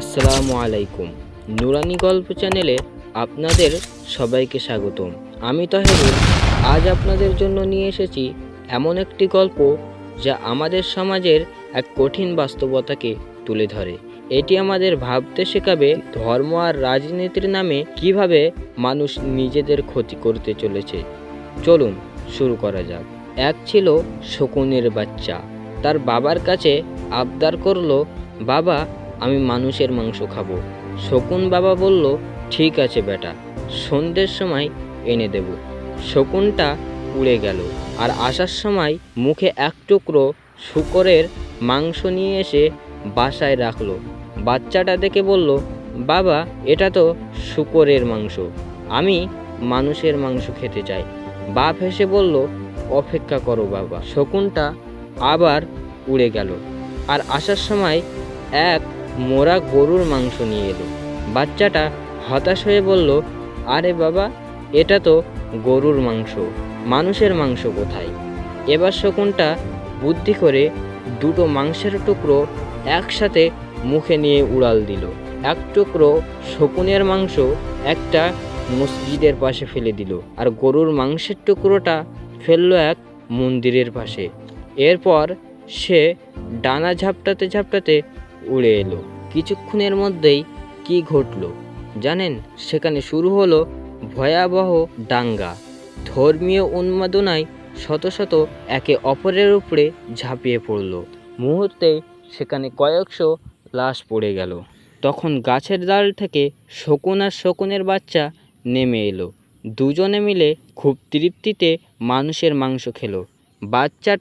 আসসালামু আলাইকুম। নুরানি গল্প চ্যানেলে আপনাদের সবাইকে স্বাগতম। আমি তাহেরুল। আজ আপনাদের জন্য নিয়ে এসেছি এমন একটি গল্প যা আমাদের সমাজের এক কঠিন বাস্তবতাকে তুলে ধরে। এটি আমাদের ভাবতে শেখাবে ধর্ম আর রাজনীতির নামে কিভাবে মানুষ নিজেদের ক্ষতি করতে চলেছে। চলুন শুরু করা যাক। এক ছিল শকুনের বাচ্চা। তার বাবার কাছে আবদার করলো, বাবা, আমি মানুষের মাংস খাবো। শকুন বাবা বলল, ঠিক আছে বেটা, সন্ধ্যের সময় এনে দেব। শকুনটা উড়ে গেল আর আসার সময় মুখে এক টুকরো শূকরের মাংস নিয়ে এসে বাসায় রাখলো। বাচ্চাটা দেখে বলল, বাবা, এটা তো শূকরের মাংস, আমি মানুষের মাংস খেতে চাই। বাপ হেসে বলল, অপেক্ষা করো বাবা। শকুনটা আবার উড়ে গেল আর আসার সময় এক মোরা গরুর মাংস নিয়ে এলো। বাচ্চাটা হতাশ হয়ে বলল, আরে বাবা, এটা তো গরুর মাংস, মানুষের মাংস কোথায়? এবার শকুনটা বুদ্ধি করে দুটো মাংসের টুকরো একসাথে মুখে নিয়ে উড়াল দিল। এক টুকরো শকুনের মাংস একটা মসজিদের পাশে ফেলে দিল আর গরুর মাংসের টুকরোটা ফেললো এক মন্দিরের পাশে। এরপর সে ডানা ঝাপটাতে ঝাপটাতে উড়ে এলো। কিছুক্ষণের মধ্যেই কি ঘটল জানেন? সেখানে শুরু হলো ভয়াবহ দাঙ্গা। ধর্মীয় উন্মাদনায় শত শত একে অপরের উপরে ঝাঁপিয়ে পড়ল। মুহূর্তে সেখানে কয়েকশো লাশ পড়ে গেল। তখন গাছের ডাল থেকে শকুন আর শকুনের বাচ্চা নেমে এলো। দুজনে মিলে খুব তৃপ্তিতে মানুষের মাংস খেলো। বাচ্চা